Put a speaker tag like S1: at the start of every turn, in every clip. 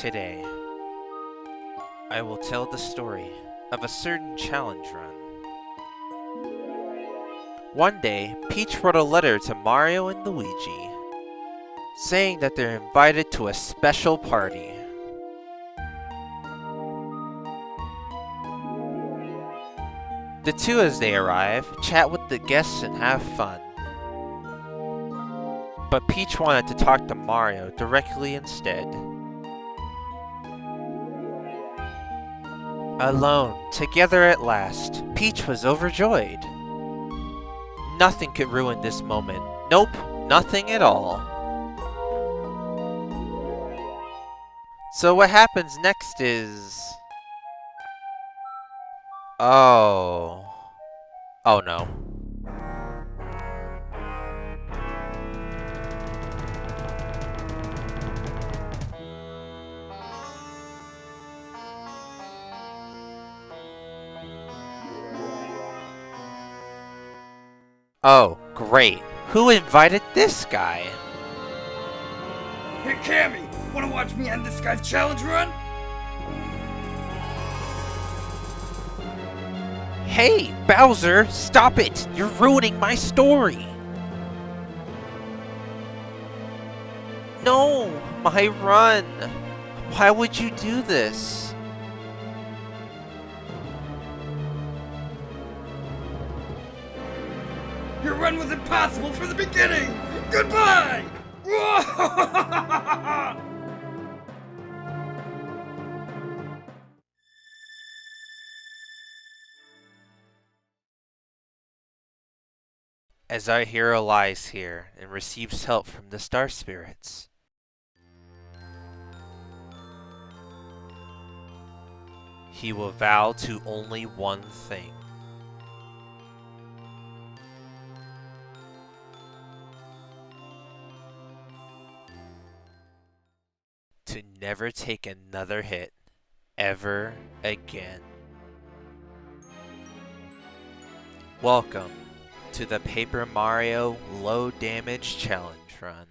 S1: Today, I will tell the story of a certain challenge run. One day, Peach wrote a letter to Mario and Luigi, saying that they're invited to a special party. The two, as they arrive, chat with the guests and have fun. But Peach wanted to talk to Mario directly instead. Alone, together at last, Peach was overjoyed. Nothing could ruin this moment. Nope, nothing at all. So what happens next is... Oh no. Oh, great. Who invited this guy?
S2: Hey Cammy, wanna watch me end this guy's challenge run?
S1: Hey, Bowser, stop it! You're ruining my story! No, my run! Why would you do this?
S2: Your run was impossible from the beginning! Goodbye!
S1: As our hero lies here and receives help from the Star Spirits. He will vow to only one thing. To never take another hit ever again. Welcome to the Paper Mario Low Damage Challenge Run.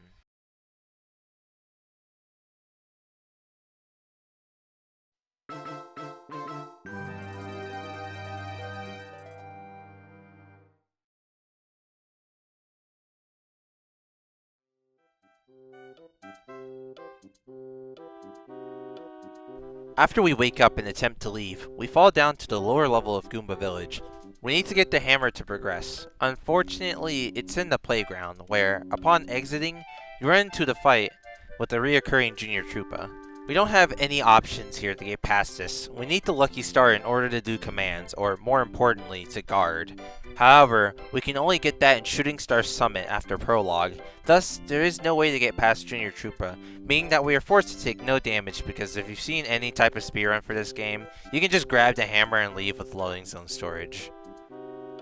S1: After we wake up and attempt to leave, we fall down to the lower level of Goomba Village. We need to get the hammer to progress. Unfortunately, it's in the playground, where, upon exiting, you run into the fight with the reoccurring Junior Troopa. We don't have any options here to get past this. We need the Lucky Star in order to do commands, or more importantly, to guard. However, we can only get that in Shooting Star Summit after Prologue. Thus, there is no way to get past Junior Troopa, meaning that we are forced to take no damage because if you've seen any type of speedrun for this game, you can just grab the hammer and leave with loading zone storage.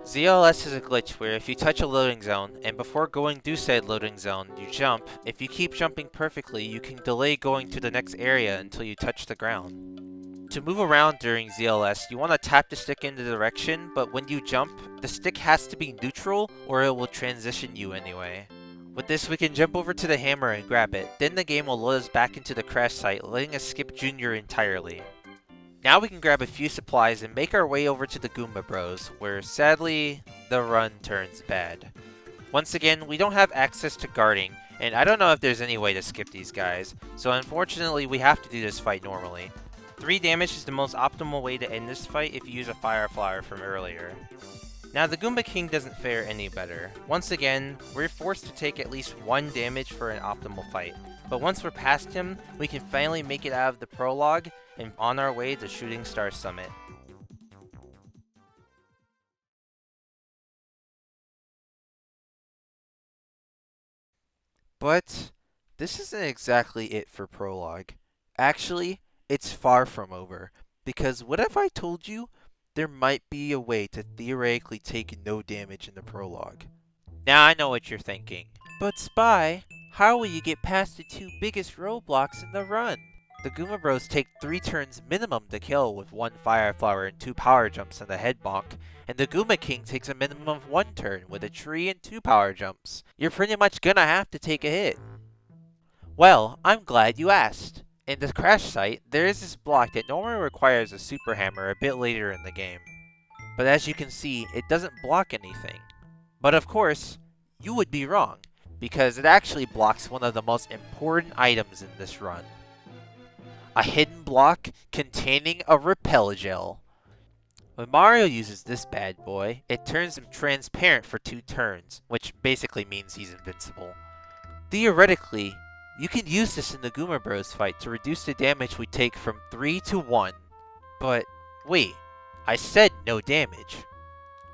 S1: ZLS is a glitch where if you touch a loading zone, and before going through said loading zone, you jump, if you keep jumping perfectly, you can delay going to the next area until you touch the ground. To move around during ZLS, you want to tap the stick in the direction, but when you jump, the stick has to be neutral or it will transition you anyway. With this, we can jump over to the hammer and grab it, then the game will load us back into the crash site, letting us skip Junior entirely. Now we can grab a few supplies and make our way over to the Goomba Bros, where sadly, the run turns bad. Once again, we don't have access to guarding, and I don't know if there's any way to skip these guys, so unfortunately we have to do this fight normally. 3 damage is the most optimal way to end this fight if you use a Fire Flower from earlier. Now the Goomba King doesn't fare any better. Once again, we're forced to take at least 1 damage for an optimal fight. But once we're past him, we can finally make it out of the prologue and on our way to Shooting Star Summit. But this isn't exactly it for Prologue. Actually, it's far from over. Because what if I told you there might be a way to theoretically take no damage in the Prologue? Now I know what you're thinking. But Spy, how will you get past the 2 biggest roadblocks in the run? The Goomba Bros take 3 turns minimum to kill with 1 Fire Flower and 2 Power Jumps and a Head Bonk, and the Goomba King takes a minimum of 1 turn with a tree and 2 Power Jumps. You're pretty much gonna have to take a hit. Well, I'm glad you asked. In the crash site, there is this block that normally requires a super hammer a bit later in the game. But as you can see, it doesn't block anything. But of course, you would be wrong, because it actually blocks one of the most important items in this run. A hidden block containing a repel gel. When Mario uses this bad boy, it turns him transparent for 2 turns, which basically means he's invincible. Theoretically, you can use this in the Goomba Bros fight to reduce the damage we take from 3 to 1. But wait, I said no damage.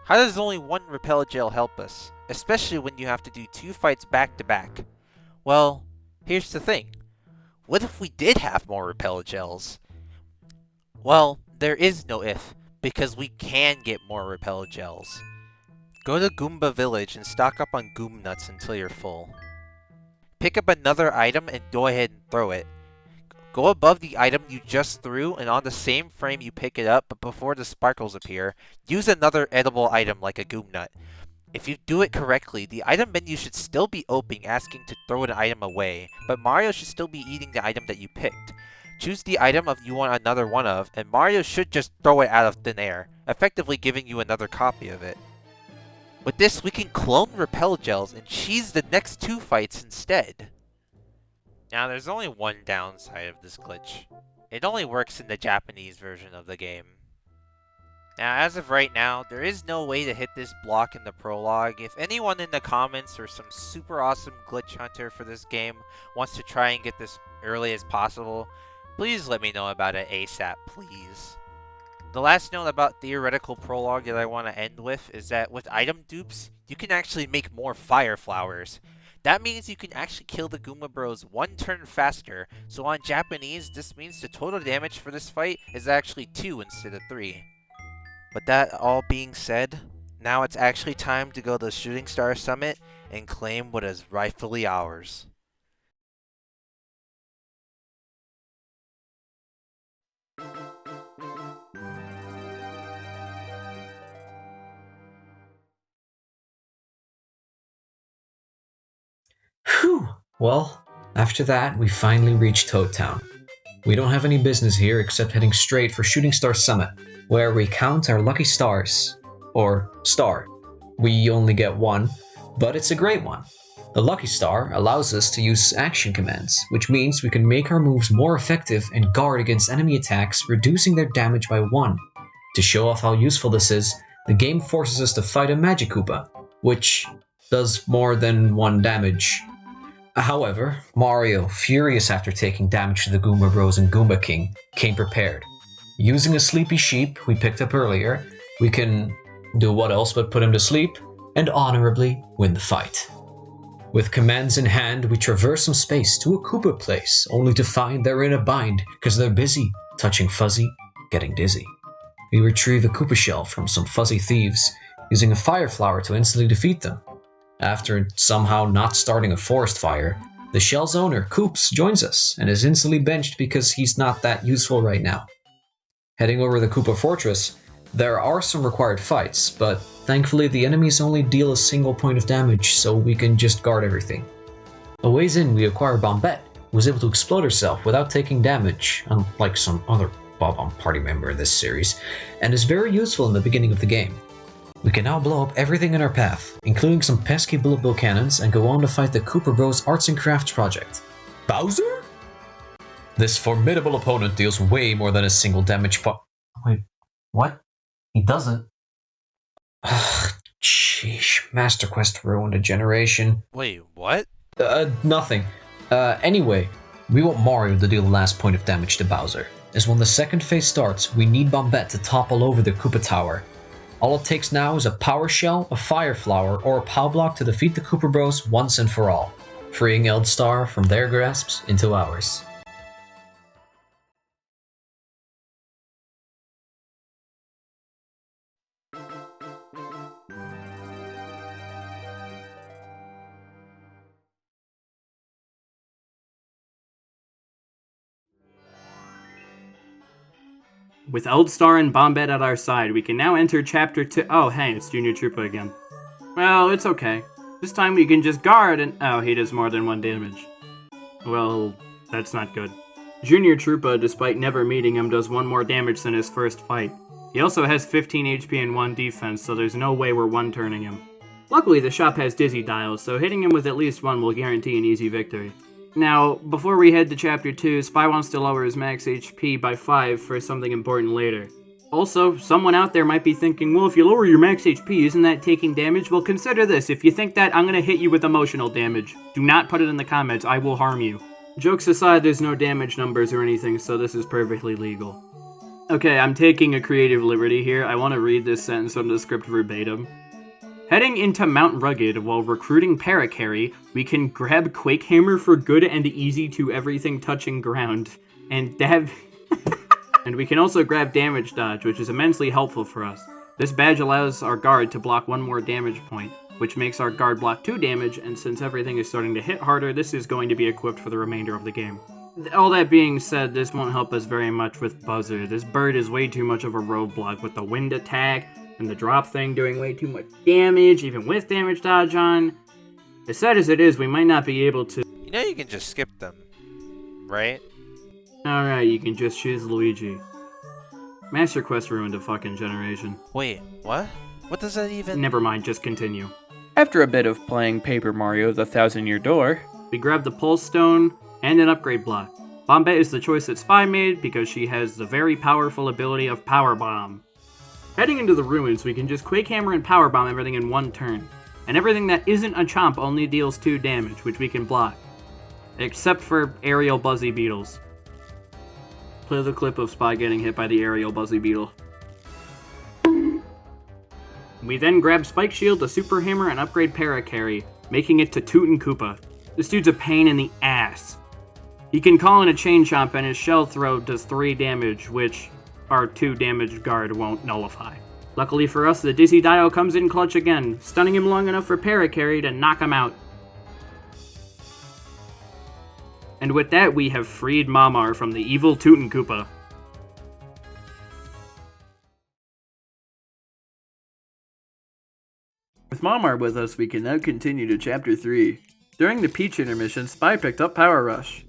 S1: How does only 1 repel gel help us, especially when you have to do 2 fights back to back? Well, here's the thing. What if we did have more repel gels? Well, there is no if, because we can get more repel gels. Go to Goomba Village and stock up on Goom Nuts until you're full. Pick up another item and go ahead and throw it. Go above the item you just threw, and on the same frame you pick it up, but before the sparkles appear, use another edible item like a Goom Nut. If you do it correctly, the item menu should still be open asking to throw an item away, but Mario should still be eating the item that you picked. Choose the item you want another one of, and Mario should just throw it out of thin air, effectively giving you another copy of it. With this, we can clone repel gels and cheese the next 2 fights instead. Now, there's only one downside of this glitch. It only works in the Japanese version of the game. Now, as of right now, there is no way to hit this block in the prologue. If anyone in the comments or some super awesome glitch hunter for this game wants to try and get this early as possible, please let me know about it ASAP, please. The last note about theoretical prologue that I want to end with is that with item dupes, you can actually make more fire flowers. That means you can actually kill the Goomba Bros 1 turn faster, so on Japanese, this means the total damage for this fight is actually 2 instead of 3. But that all being said, now it's actually time to go to the Shooting Star Summit and claim what is rightfully ours.
S3: Whew! Well, after that, we finally reached Toad Town. We don't have any business here except heading straight for Shooting Star Summit, where we count our lucky stars. Or star. We only get 1, but it's a great one. The lucky star allows us to use action commands, which means we can make our moves more effective and guard against enemy attacks, reducing their damage by 1. To show off how useful this is, the game forces us to fight a Magic Koopa, which does more than 1 damage. However, Mario, furious after taking damage to the Goomba Bros and Goomba King, came prepared. Using a sleepy sheep we picked up earlier, we can do what else but put him to sleep and honorably win the fight. With commands in hand, we traverse some space to a Koopa place, only to find they're in a bind because they're busy touching Fuzzy, getting dizzy. We retrieve a Koopa shell from some fuzzy thieves, using a fire flower to instantly defeat them. After somehow not starting a forest fire, the shell's owner, Koops, joins us and is instantly benched because he's not that useful right now. Heading over the Koopa Fortress, there are some required fights, but thankfully the enemies only deal a single point of damage, so we can just guard everything. A ways in, we acquire Bombette, who was able to explode herself without taking damage, unlike some other Bob-omb party member in this series, and is very useful in the beginning of the game. We can now blow up everything in our path, including some pesky bullet bill cannons, and go on to fight the Koopa Bros Arts and Crafts project. Bowser? This formidable opponent deals way more than a single damage Wait, what? He doesn't? Ugh, sheesh, Master Quest ruined a generation.
S1: Wait, what?
S3: Nothing. Anyway, we want Mario to deal the last point of damage to Bowser, as when the second phase starts, we need Bombette to topple over the Koopa Tower. All it takes now is a Power Shell, a Fire Flower, or a Pow Block to defeat the Koopa Bros once and for all, freeing Eldstar from their grasps into ours.
S4: With Eldstar and Bombette at our side, we can now enter Chapter 2. Oh, hey, it's Junior Troopa again. Well, it's okay. This time we can just guard and... Oh, he does more than 1 damage. Well, that's not good. Junior Troopa, despite never meeting him, does 1 more damage than his first fight. He also has 15 HP and 1 defense, so there's no way we're one-turning him. Luckily, the shop has dizzy dials, so hitting him with at least 1 will guarantee an easy victory. Now, before we head to Chapter 2, Spy wants to lower his max HP by 5 for something important later. Also, someone out there might be thinking, well, if you lower your max HP, isn't that taking damage? Well, consider this. If you think that, I'm gonna hit you with emotional damage. Do not put it in the comments, I will harm you. Jokes aside, there's no damage numbers or anything, so this is perfectly legal. Okay, I'm taking a creative liberty here. I want to read this sentence from the script verbatim. Heading into Mount Rugged while recruiting Paracarry, we can grab Quakehammer for good and easy to everything touching ground. And and we can also grab Damage Dodge, which is immensely helpful for us. This badge allows our guard to block 1 more damage point, which makes our guard block 2 damage, and since everything is starting to hit harder, this is going to be equipped for the remainder of the game. All that being said, this won't help us very much with Buzzer. This bird is way too much of a roadblock with the wind attack and the drop thing doing way too much damage, even with damage dodge on. As sad as it is, we might not be able to...
S1: You know you can just skip them, right?
S4: Alright, you can just choose Luigi. Master Quest ruined a fucking generation.
S1: Wait, what? What does that even...
S4: Never mind, just continue.
S5: After a bit of playing Paper Mario the Thousand-Year Door,
S4: We grab the Pulse Stone and an upgrade block. Bombette is the choice that Spy made because she has the very powerful ability of Power Bomb. Heading into the ruins, we can just Quake Hammer and Power Bomb everything in 1 turn. And everything that isn't a chomp only deals 2 damage, which we can block. Except for aerial Buzzy Beetles. Play the clip of Spy getting hit by the aerial Buzzy Beetle. We then grab Spike Shield, the Super Hammer, and upgrade Paracarry, making it to Tootin' Koopa. This dude's a pain in the ass. He can call in a Chain Chomp and his Shell Throw does 3 damage, which our 2 damage guard won't nullify. Luckily for us, the Dizzy Dial comes in clutch again, stunning him long enough for Paracarry to knock him out. And with that, we have freed Mamar from the evil Tootin' Koopa. With Mamar with us, we can now continue to Chapter 3. During the Peach intermission, Spy picked up Power Rush.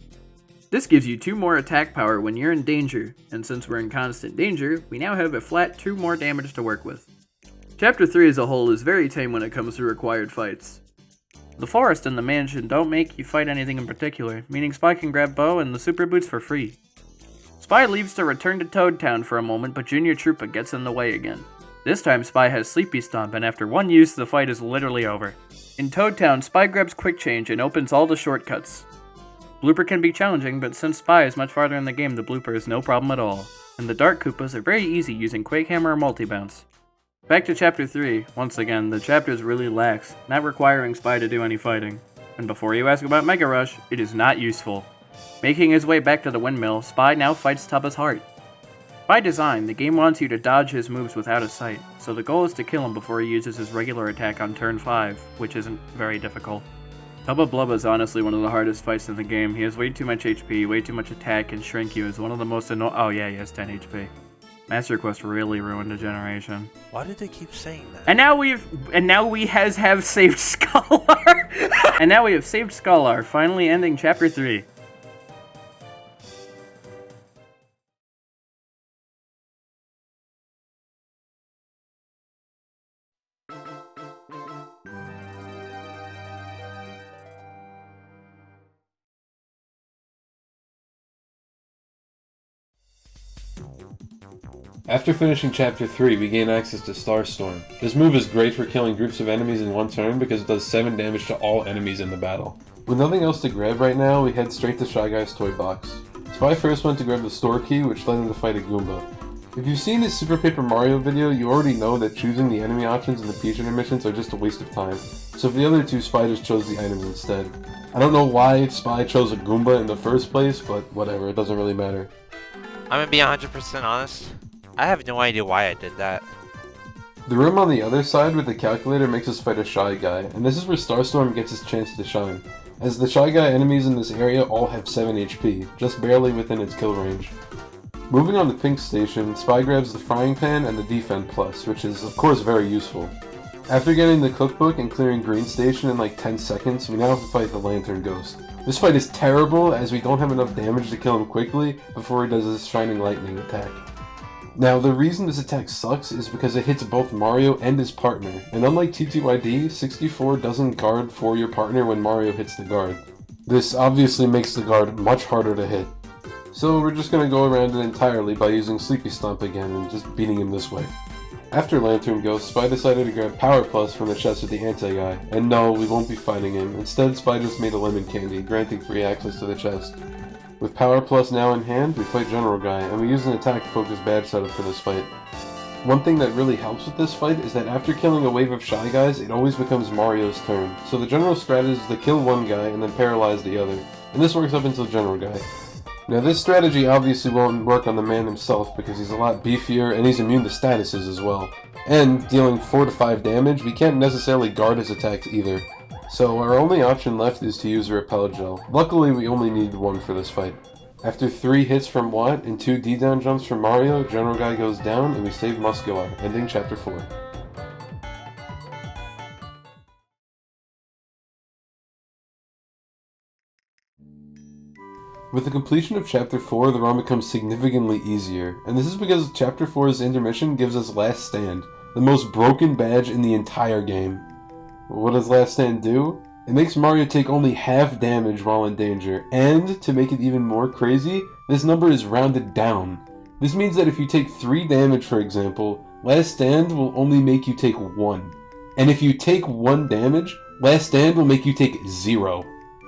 S4: This gives you 2 more attack power when you're in danger, and since we're in constant danger, we now have a flat 2 more damage to work with. Chapter 3 as a whole is very tame when it comes to required fights. The forest and the mansion don't make you fight anything in particular, meaning Spy can grab Bow and the Super Boots for free. Spy leaves to return to Toad Town for a moment, but Junior Troopa gets in the way again. This time Spy has Sleepy Stomp, and after 1 use, the fight is literally over. In Toad Town, Spy grabs Quick Change and opens all the shortcuts. Blooper can be challenging, but since Spy is much farther in the game, the Blooper is no problem at all. And the Dark Koopas are very easy using Quake Hammer or Multi-Bounce. Back to Chapter 3, once again, the chapter is really lax, not requiring Spy to do any fighting. And before you ask about Mega Rush, it is not useful. Making his way back to the windmill, Spy now fights Tubba's heart. By design, the game wants you to dodge his moves without a sight, so the goal is to kill him before he uses his regular attack on turn 5, which isn't very difficult. Tubba Blubba is honestly one of the hardest fights in the game. He has way too much HP, way too much attack, and Shrink You is one of the most oh yeah, he has 10 HP. Master Quest really ruined a generation.
S1: Why did they keep saying that?
S5: and now we have saved Scholar.
S4: And now we have saved Scholar, finally ending Chapter 3.
S6: After finishing Chapter 3, we gain access to Starstorm. This move is great for killing groups of enemies in 1 turn because it does 7 damage to all enemies in the battle. With nothing else to grab right now, we head straight to Shy Guy's toy box. Spy first went to grab the store key, which led him to fight a Goomba. If you've seen his Super Paper Mario video, you already know that choosing the enemy options in the Peach intermissions are just a waste of time, so for the other 2, Spy just chose the items instead. I don't know why Spy chose a Goomba in the first place, but whatever, it doesn't really matter.
S1: I'm gonna be 100% honest. I have no idea why I did that.
S6: The room on the other side with the calculator makes us fight a Shy Guy, and this is where Starstorm gets his chance to shine, as the Shy Guy enemies in this area all have 7 HP, just barely within its kill range. Moving on to Pink Station, Spy grabs the Frying Pan and the Defend Plus, which is of course very useful. After getting the cookbook and clearing Green Station in like 10 seconds, we now have to fight the Lantern Ghost. This fight is terrible as we don't have enough damage to kill him quickly before he does his Shining Lightning attack. Now, the reason this attack sucks is because it hits both Mario and his partner, and unlike TTYD, 64 doesn't guard for your partner when Mario hits the guard. This obviously makes the guard much harder to hit. So we're just gonna go around it entirely by using Sleepy Stomp again and just beating him this way. After Lantern Ghost, Spy decided to grab Power Plus from the chest with the anti-guy, and no, we won't be fighting him. Instead, Spy just made a lemon candy, granting free access to the chest. With Power Plus now in hand, we fight General Guy, and we use an attack-focused badge setup for this fight. One thing that really helps with this fight is that after killing a wave of Shy Guys, it always becomes Mario's turn. So the general strategy is to kill one guy and then paralyze the other, and this works up until General Guy. Now this strategy obviously won't work on the man himself because he's a lot beefier and he's immune to statuses as well. And dealing 4 to 5 damage, we can't necessarily guard his attacks either. So our only option left is to use a Repel Gel. Luckily we only need 1 for this fight. After 3 hits from Watt and 2 D-down jumps from Mario, General Guy goes down and we save Muscular, ending Chapter 4. With the completion of Chapter 4, the run becomes significantly easier, and this is because Chapter 4's intermission gives us Last Stand, the most broken badge in the entire game. What does Last Stand do? It makes Mario take only half damage while in danger, and, to make it even more crazy, this number is rounded down. This means that if you take 3 damage, for example, Last Stand will only make you take 1. And if you take 1 damage, Last Stand will make you take 0.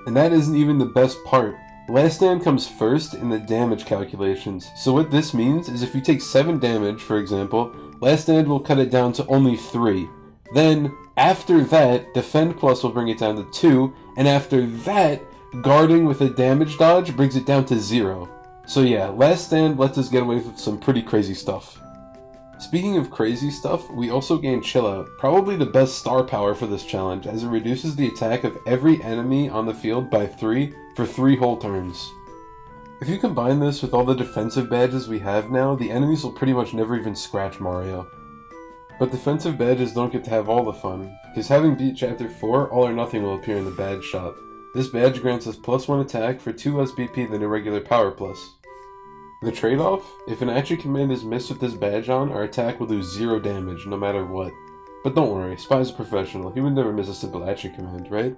S6: And that isn't even the best part. Last Stand comes first in the damage calculations, so what this means is if you take 7 damage, for example, Last Stand will cut it down to only 3. Then, after that, Defend Plus will bring it down to 2, and after that, Guarding with a damage dodge brings it down to 0. So yeah, Last Stand lets us get away with some pretty crazy stuff. Speaking of crazy stuff, we also gain Chill Out, probably the best star power for this challenge, as it reduces the attack of every enemy on the field by 3 for 3 whole turns. If you combine this with all the defensive badges we have now, the enemies will pretty much never even scratch Mario. But defensive badges don't get to have all the fun, because having beat Chapter 4, All or Nothing will appear in the badge shop. This badge grants us +1 attack for 2 less BP than a regular Power Plus. The trade-off? If an action command is missed with this badge on, our attack will do 0 damage, no matter what. But don't worry, Spy's a professional, he would never miss a simple action command, right?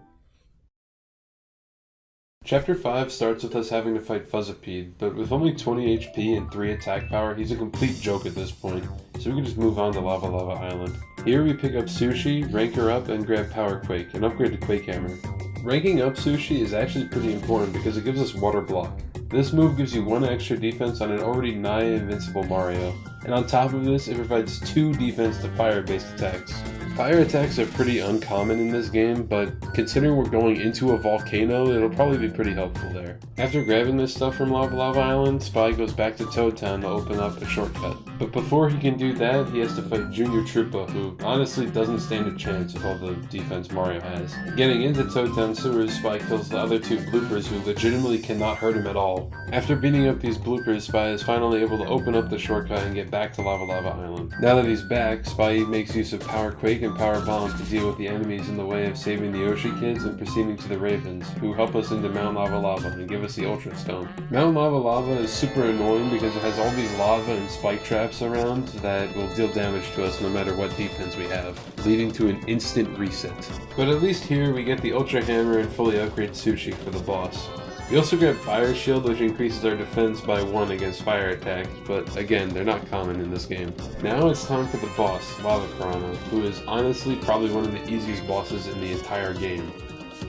S6: Chapter 5 starts with us having to fight Fuzzipede, but with only 20 HP and 3 attack power, he's a complete joke at this point, so we can just move on to Lava Lava Island. Here we pick up Sushi, rank her up, and grab Power Quake, and upgrade to Quake Hammer. Ranking up Sushi is actually pretty important because it gives us Water Block. This move gives you 1 extra defense on an already nigh invincible Mario, and on top of this, it provides 2 defense to fire-based attacks. Fire attacks are pretty uncommon in this game, but considering we're going into a volcano, it'll probably be pretty helpful there. After grabbing this stuff from Lava Lava Island, Spy goes back to Toad Town to open up a shortcut. But before he can do that, he has to fight Junior Troopa, who honestly doesn't stand a chance with all the defense Mario has. Getting into Toad Town sewers, Spy kills the other 2 bloopers who legitimately cannot hurt him at all. After beating up these bloopers, Spy is finally able to open up the shortcut and get back to Lava Lava Island. Now that he's back, Spy makes use of Power Quake and Power Bomb to deal with the enemies in the way of saving the Yoshi kids and proceeding to the Ravens, who help us into Mount Lava Lava and give us the Ultra Stone. Mount Lava Lava is super annoying because it has all these lava and spike traps around that will deal damage to us no matter what defense we have, leading to an instant reset. But at least here we get the Ultra Hammer and fully upgrade Sushi for the boss. We also grab Fire Shield, which increases our defense by 1 against fire attacks, but again, they're not common in this game. Now it's time for the boss, Lava Piranha, who is honestly probably one of the easiest bosses in the entire game.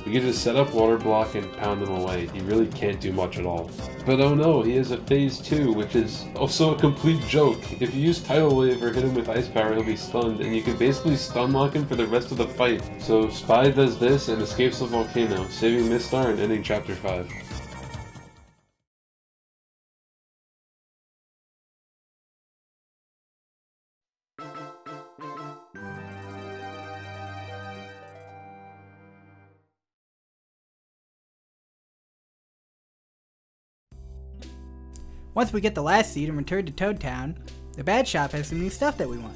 S6: We can just set up Water Block and pound him away. He really can't do much at all. But oh no, he has a Phase 2, which is also a complete joke. If you use Tidal Wave or hit him with Ice Power, he'll be stunned, and you can basically stun lock him for the rest of the fight. So Spy does this and escapes the volcano, saving Miss Star and ending Chapter 5.
S7: Once we get the last seed and return to Toad Town, the badge shop has some new stuff that we want.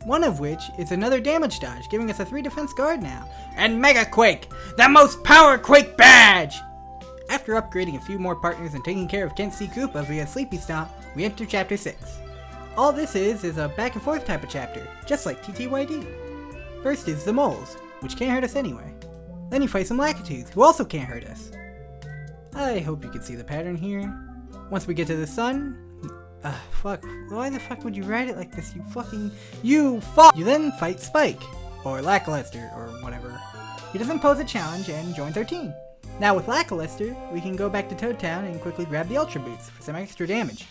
S7: One of which is another damage dodge, giving us a 3 defense guard now. And Mega Quake, the most power Quake badge! After upgrading a few more partners and taking care of Kent C. Koopa via Sleepy Stomp, we enter Chapter 6. All this is a back and forth type of chapter, just like TTYD. First is the moles, which can't hurt us anyway. Then you fight some Lakitus, who also can't hurt us. I hope you can see the pattern here. Once we get to the sun, fuck, why the fuck would you write it like this, you then fight Spike, or Lackluster, or whatever. He doesn't pose a challenge and joins our team. Now with Lackluster, we can go back to Toad Town and quickly grab the Ultra Boots for some extra damage.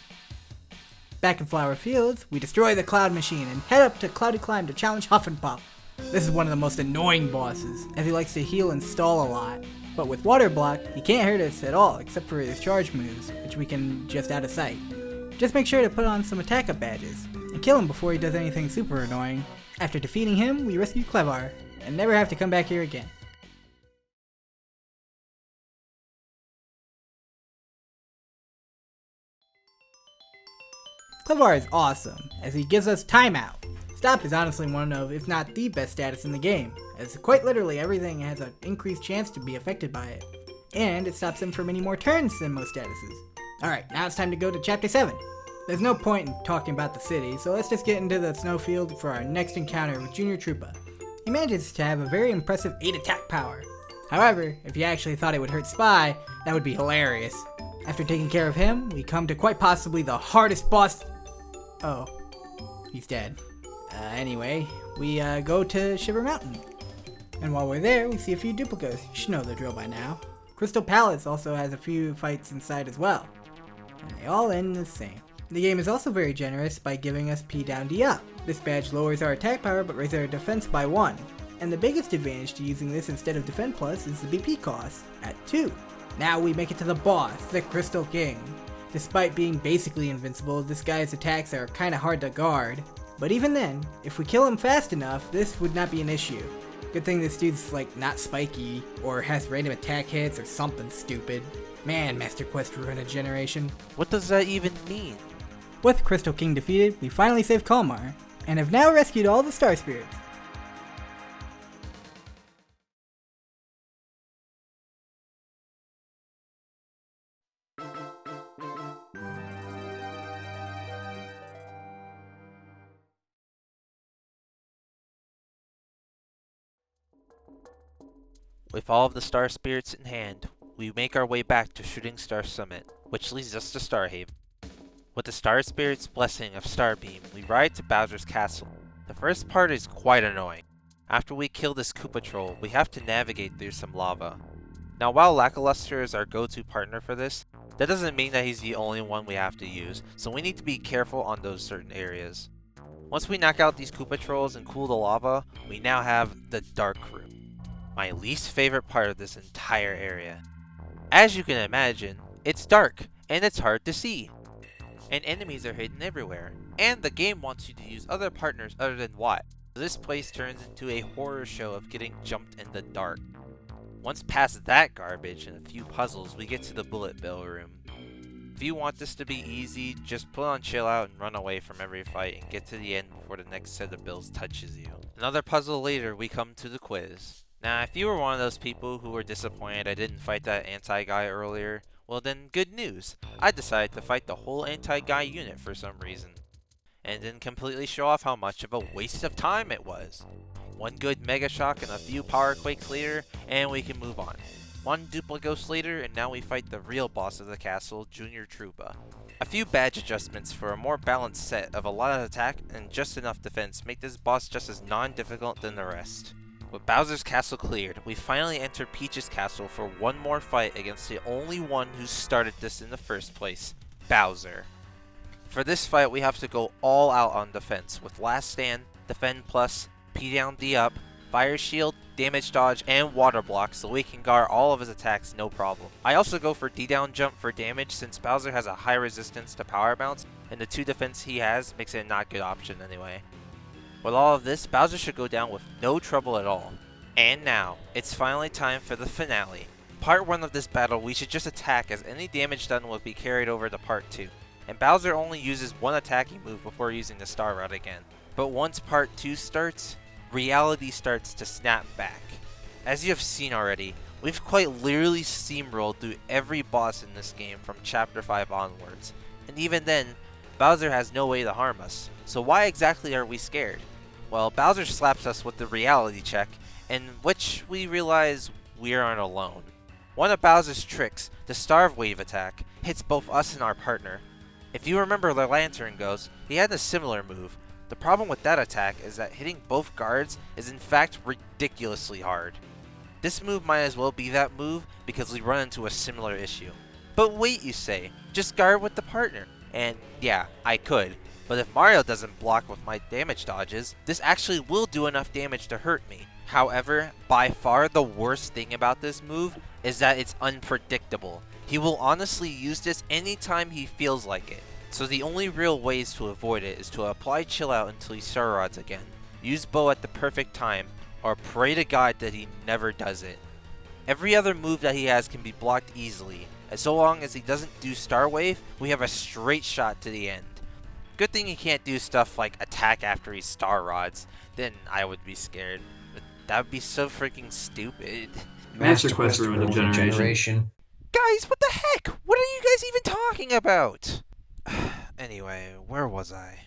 S7: Back in Flower Fields, we destroy the Cloud Machine and head up to Cloudy Climb to challenge Huff and Puff. This is one of the most annoying bosses, as he likes to heal and stall a lot. But with Water Block, he can't hurt us at all, except for his charge moves, which we can just out of sight. Just make sure to put on some attack up badges, and kill him before he does anything super annoying. After defeating him, we rescue Clevar, and never have to come back here again. Clevar is awesome, as he gives us Timeout. Stop is honestly one of, if not the best status in the game, as quite literally everything has an increased chance to be affected by it. And it stops him for many more turns than most statuses. Alright, now it's time to go to Chapter 7. There's no point in talking about the city, so let's just get into the snowfield for our next encounter with Junior Troopa. He manages to have a very impressive 8 attack power. However, if you actually thought it would hurt Spy, that would be hilarious. After taking care of him, we come to quite possibly the hardest boss. Oh, he's dead. Anyway, we go to Shiver Mountain. And while we're there, we see a few duplicates. You should know the drill by now. Crystal Palace also has a few fights inside as well. And they all end the same. The game is also very generous by giving us P down D up. This badge lowers our attack power but raises our defense by 1. And the biggest advantage to using this instead of Defend Plus is the BP cost, at 2. Now we make it to the boss, the Crystal King. Despite being basically invincible, this guy's attacks are kinda hard to guard. But even then, if we kill him fast enough, this would not be an issue. Good thing this dude's like not spiky, or has random attack hits or something stupid. Man, Master Quest ruined a generation.
S1: What does that even mean?
S7: With Crystal King defeated, we finally saved Kalmar, and have now rescued all the Star Spirits.
S1: With all of the Star Spirits in hand, we make our way back to Shooting Star Summit, which leads us to Starhaven. With the Star Spirit's blessing of Starbeam, we ride to Bowser's castle. The first part is quite annoying. After we kill this Koopa Troll, we have to navigate through some lava. Now while Lackluster is our go-to partner for this, that doesn't mean that he's the only one we have to use, so we need to be careful on those certain areas. Once we knock out these Koopa Trolls and cool the lava, we now have the Dark Room. My least favorite part of this entire area. As you can imagine, it's dark, and it's hard to see. And enemies are hidden everywhere, and the game wants you to use other partners other than Watt. This place turns into a horror show of getting jumped in the dark. Once past that garbage and a few puzzles, we get to the Bullet Bill room. If you want this to be easy, just put on chill out and run away from every fight and get to the end before the next set of bills touches you. Another puzzle later, we come to the quiz. Now, if you were one of those people who were disappointed I didn't fight that anti-guy earlier, well then, good news. I decided to fight the whole anti-guy unit for some reason. And then completely show off how much of a waste of time it was. One good Mega Shock and a few Power Quakes later, and we can move on. One Duplighost later, and now we fight the real boss of the castle, Junior Troopa. A few badge adjustments for a more balanced set of a lot of attack and just enough defense make this boss just as non-difficult than the rest. With Bowser's castle cleared, we finally enter Peach's castle for one more fight against the only one who started this in the first place, Bowser. For this fight, we have to go all out on defense with Last Stand, Defend Plus, P down D up, Fire Shield, Damage Dodge, and Water Block so we can guard all of his attacks no problem. I also go for D down jump for damage since Bowser has a high resistance to power bounce, and the 2 defense he has makes it a not good option anyway. With all of this, Bowser should go down with no trouble at all. And now, it's finally time for the finale. Part 1 of this battle, we should just attack as any damage done will be carried over to Part 2. And Bowser only uses one attacking move before using the Star Route again. But once part 2 starts, reality starts to snap back. As you have seen already, we've quite literally steamrolled through every boss in this game from Chapter 5 onwards, and even then, Bowser has no way to harm us, so why exactly are we scared? Well, Bowser slaps us with the reality check, in which we realize we aren't alone. One of Bowser's tricks, the Starve Wave attack, hits both us and our partner. If you remember the Lantern Ghost, he had a similar move. The problem with that attack is that hitting both guards is in fact ridiculously hard. This move might as well be that move because we run into a similar issue. But wait, you say, just guard with the partner. And yeah, I could, but if Mario doesn't block with my damage dodges, this actually will do enough damage to hurt me. However, by far the worst thing about this move is that it's unpredictable. He will honestly use this anytime he feels like it. So the only real ways to avoid it is to apply chill out until he Star Rods again, use Bow at the perfect time, or pray to God that he never does it. Every other move that he has can be blocked easily, and so long as he doesn't do Star Wave, we have a straight shot to the end. Good thing he can't do stuff like attack after he Star Rods, then I would be scared. But that would be so freaking stupid.
S4: Master Quest ruined a generation.
S1: Guys, what the heck? What are you guys even talking about? Anyway, where was I?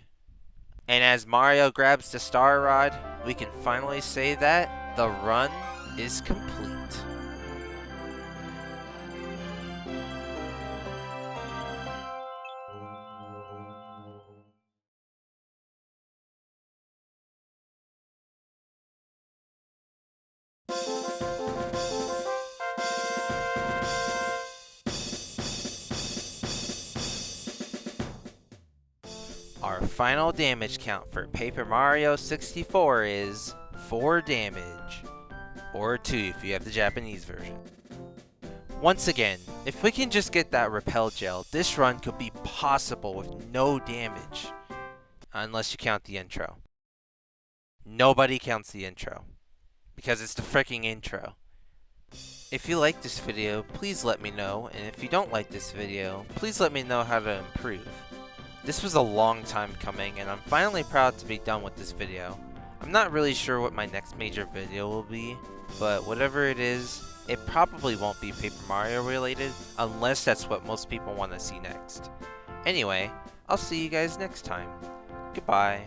S1: And as Mario grabs the Star Rod, we can finally say that the run is complete. Our final damage count for Paper Mario 64 is 4 damage, or 2 if you have the Japanese version. Once again, if we can just get that repel gel, this run could be possible with no damage. Unless you count the intro. Nobody counts the intro, because it's the freaking intro. If you like this video, please let me know, and if you don't like this video, please let me know how to improve. This was a long time coming, and I'm finally proud to be done with this video. I'm not really sure what my next major video will be, but whatever it is, it probably won't be Paper Mario related, unless that's what most people want to see next. Anyway, I'll see you guys next time. Goodbye.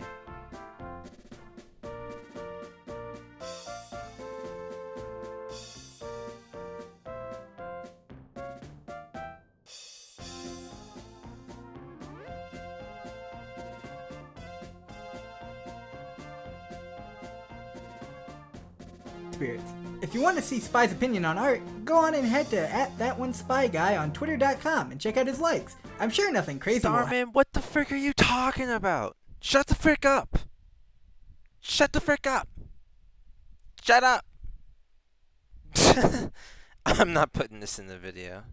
S7: Spirits. If you want to see Spy's opinion on art, go on and head to @thatonespyguy on twitter.com and check out his likes. I'm sure nothing crazy will
S1: Starman, what the frick are you talking about? Shut the frick up! Shut the frick up! Shut up! I'm not putting this in the video.